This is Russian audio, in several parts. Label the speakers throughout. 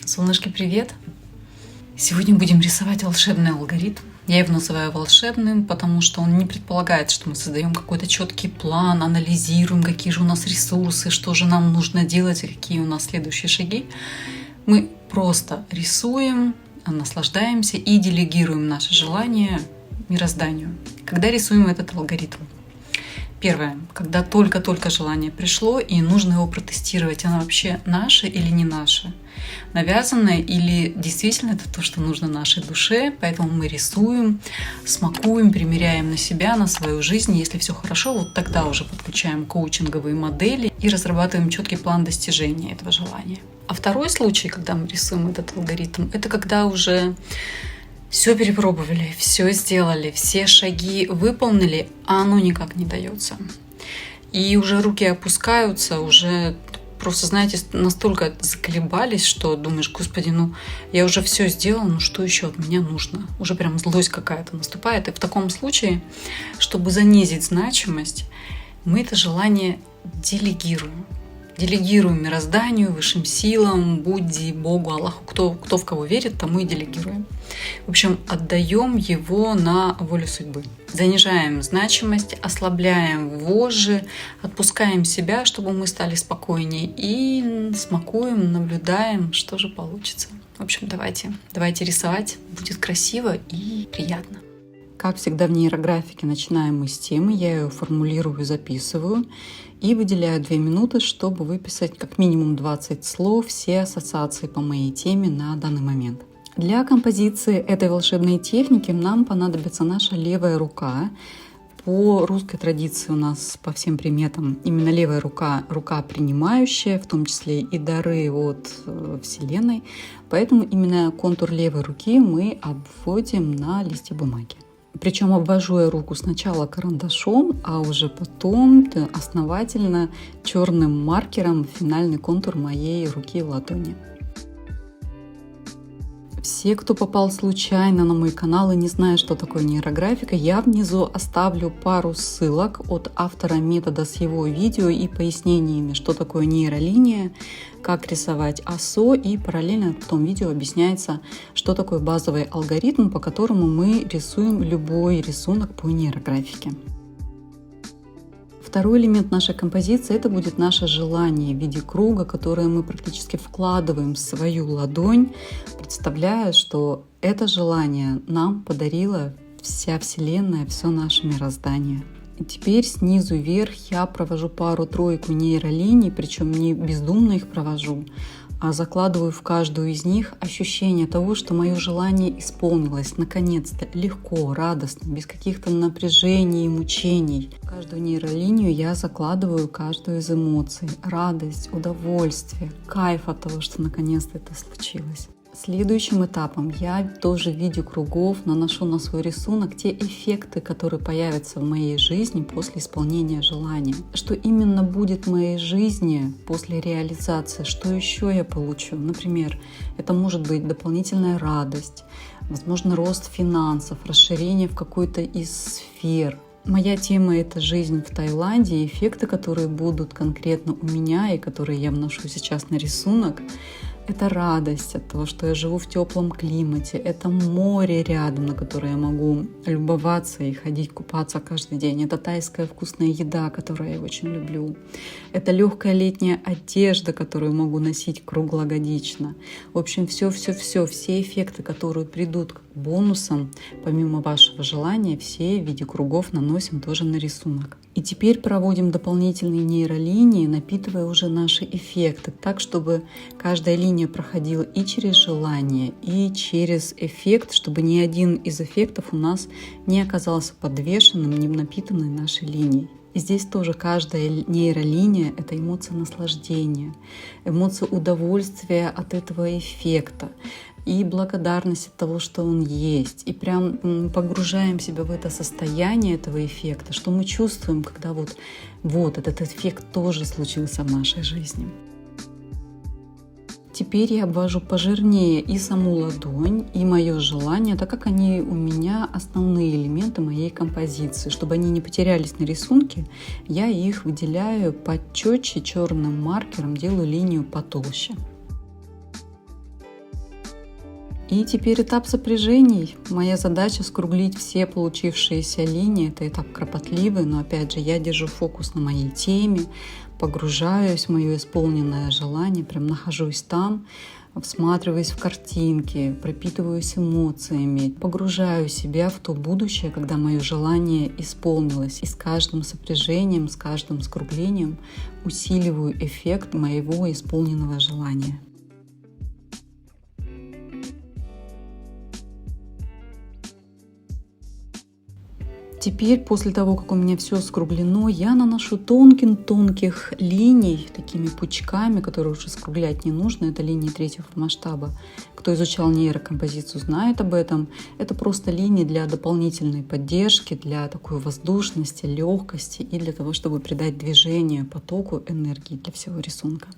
Speaker 1: Солнышки, привет! Сегодня будем рисовать волшебный алгоритм. Я его называю волшебным, потому что он не предполагает, что мы создаем какой-то четкий план, анализируем, какие же у нас ресурсы, что же нам нужно делать и какие у нас следующие шаги. Мы просто рисуем, наслаждаемся и делегируем наши желания мирозданию. Когда рисуем этот алгоритм? Первое. Когда только-только желание пришло и нужно его протестировать, оно вообще наше или не наше? Навязанное или действительно это то, что нужно нашей душе? Поэтому мы рисуем, смакуем, примеряем на себя, на свою жизнь. Если все хорошо, вот тогда уже подключаем коучинговые модели и разрабатываем четкий план достижения этого желания. А второй случай, когда мы рисуем этот алгоритм, это когда уже все перепробовали, все сделали, все шаги выполнили, а оно никак не дается. И уже руки опускаются, уже просто, знаете, настолько заколебались, что думаешь: Господи, я уже все сделала, что еще от меня нужно? Уже прям злость какая-то наступает. И в таком случае, чтобы занизить значимость, мы это желание делегируем. Делегируем мирозданию, высшим силам, Будде, Богу, Аллаху, кто в кого верит, тому и делегируем. В общем, отдаем его на волю судьбы. Занижаем значимость, ослабляем вожжи, отпускаем себя, чтобы мы стали спокойнее, и смакуем, наблюдаем, что же получится. В общем, давайте рисовать, будет красиво и приятно. Как всегда в нейрографике начинаем мы с темы, я ее формулирую, записываю и выделяю 2 минуты, чтобы выписать как минимум 20 слов, все ассоциации по моей теме на данный момент. Для композиции этой волшебной техники нам понадобится наша левая рука. По русской традиции у нас по всем приметам именно левая рука, рука принимающая, в том числе и дары от Вселенной. Поэтому именно контур левой руки мы обводим на листе бумаги. Причем обвожу я руку сначала карандашом, а уже потом основательно черным маркером финальный контур моей руки и ладони. Все, кто попал случайно на мой канал и не знает, что такое нейрографика, я внизу оставлю пару ссылок от автора метода с его видео и пояснениями, что такое нейролиния, как рисовать ОСО, и параллельно в том видео объясняется, что такое базовый алгоритм, по которому мы рисуем любой рисунок по нейрографике. Второй элемент нашей композиции — это будет наше желание в виде круга, которое мы практически вкладываем в свою ладонь, представляя, что это желание нам подарила вся Вселенная, все наше мироздание. И теперь снизу вверх я провожу пару-тройку нейролиний, причем не бездумно их провожу, а закладываю в каждую из них ощущение того, что мое желание исполнилось наконец-то легко, радостно, без каких-то напряжений и мучений. В каждую нейролинию я закладываю каждую из эмоций: радость, удовольствие, кайф от того, что наконец-то это случилось. Следующим этапом я тоже в виде кругов наношу на свой рисунок те эффекты, которые появятся в моей жизни после исполнения желания. Что именно будет в моей жизни после реализации, что еще я получу. Например, это может быть дополнительная радость, возможно, рост финансов, расширение в какой-то из сфер. Моя тема — это жизнь в Таиланде, и эффекты, которые будут конкретно у меня и которые я вношу сейчас на рисунок. Это радость от того, что я живу в теплом климате, это море рядом, на которое я могу любоваться и ходить купаться каждый день. Это тайская вкусная еда, которую я очень люблю. Это легкая летняя одежда, которую могу носить круглогодично. В общем, все эффекты, которые придут бонусом, помимо вашего желания, все в виде кругов наносим тоже на рисунок. И теперь проводим дополнительные нейролинии, напитывая уже наши эффекты, так, чтобы каждая линия проходила и через желание, и через эффект, чтобы ни один из эффектов у нас не оказался подвешенным, не напитанной нашей линией. И здесь тоже каждая нейролиния — это эмоция наслаждения, эмоция удовольствия от этого эффекта и благодарность от того, что он есть. И прям погружаем себя в это состояние этого эффекта, что мы чувствуем, когда вот этот эффект тоже случился в нашей жизни. Теперь я обвожу пожирнее и саму ладонь, и мое желание, так как они у меня основные элементы моей композиции. Чтобы они не потерялись на рисунке, я их выделяю почетче черным маркером, делаю линию потолще. И теперь этап сопряжений. Моя задача скруглить все получившиеся линии. Это этап кропотливый, но опять же я держу фокус на моей теме, погружаюсь в мое исполненное желание, прям нахожусь там, всматриваюсь в картинки, пропитываюсь эмоциями, погружаю себя в то будущее, когда мое желание исполнилось. И с каждым сопряжением, с каждым скруглением усиливаю эффект моего исполненного желания. Теперь, после того, как у меня все скруглено, я наношу тонких линий, такими пучками, которые уже скруглять не нужно. Это линии третьего масштаба. Кто изучал нейрокомпозицию, знает об этом. Это просто линии для дополнительной поддержки, для такой воздушности, легкости и для того, чтобы придать движение потоку энергии для всего рисунка.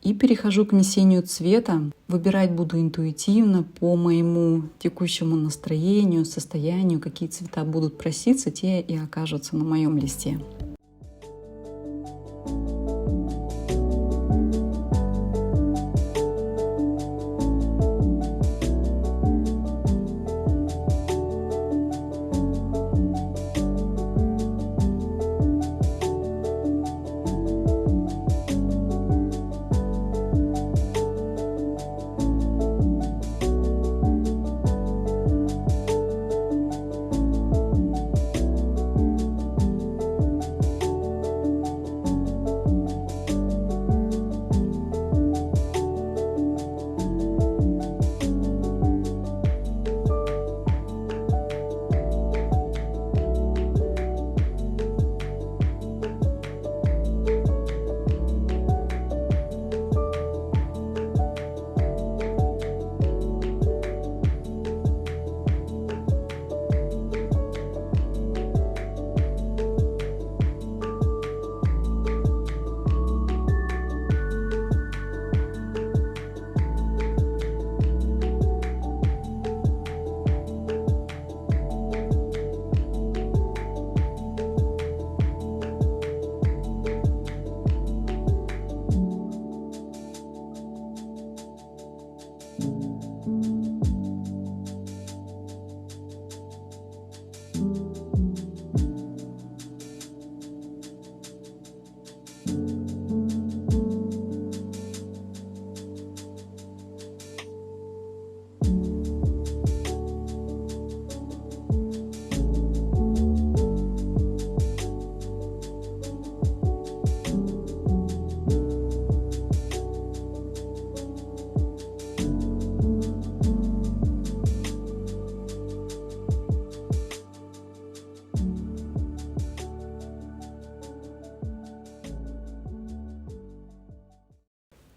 Speaker 1: И перехожу к несению цвета. Выбирать буду интуитивно по моему текущему настроению, состоянию. Какие цвета будут проситься, те и окажутся на моем листе.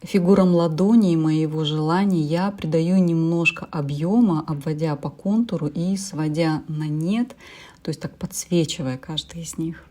Speaker 1: Фигурам ладони и моего желания я придаю немножко объема, обводя по контуру и сводя на нет, то есть так подсвечивая каждый из них.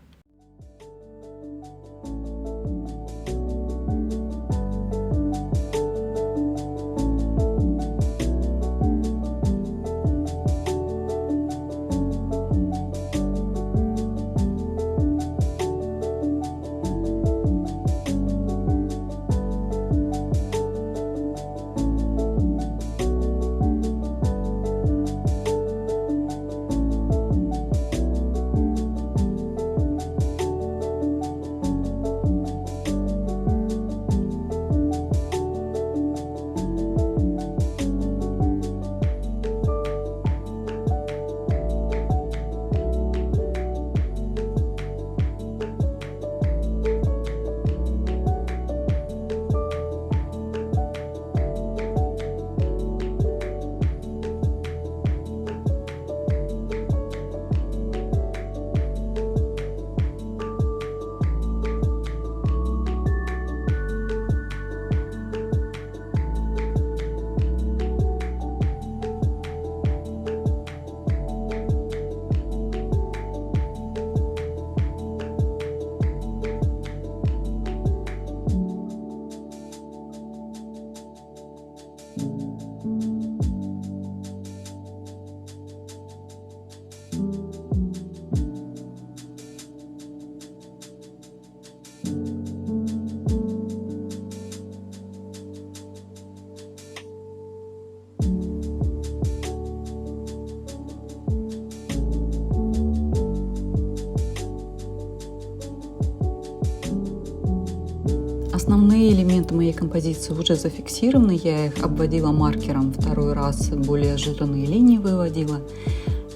Speaker 1: элементы моей композиции уже зафиксированы, я их обводила маркером второй раз, более жирные линии выводила.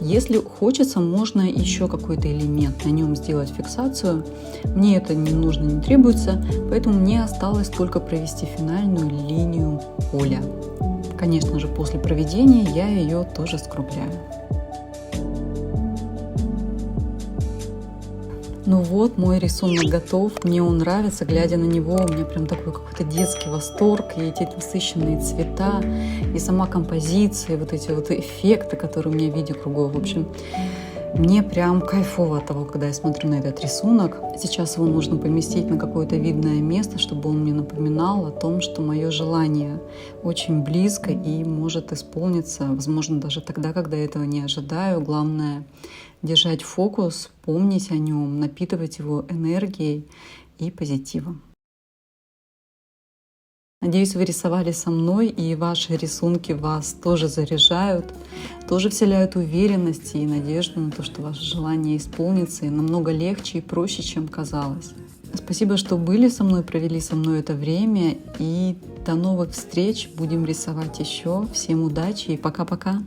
Speaker 1: Если хочется, можно еще какой-то элемент на нем сделать фиксацию. Мне это не нужно, не требуется, поэтому мне осталось только провести финальную линию поля. Конечно же, после проведения я ее тоже скругляю. Ну вот, мой рисунок готов, мне он нравится, глядя на него, у меня прям такой какой-то детский восторг, и эти насыщенные цвета, и сама композиция, вот эти вот эффекты, которые у меня в виде кругов. В общем, мне прям кайфово от того, когда я смотрю на этот рисунок. Сейчас его нужно поместить на какое-то видное место, чтобы он мне напоминал о том, что мое желание очень близко и может исполниться, возможно, даже тогда, когда я этого не ожидаю. Главное — держать фокус, помнить о нем, напитывать его энергией и позитивом. Надеюсь, вы рисовали со мной, и ваши рисунки вас тоже заряжают, тоже вселяют уверенность и надежду на то, что ваше желание исполнится, и намного легче и проще, чем казалось. Спасибо, что были со мной, провели со мной это время, и до новых встреч. Будем рисовать еще. Всем удачи и пока-пока!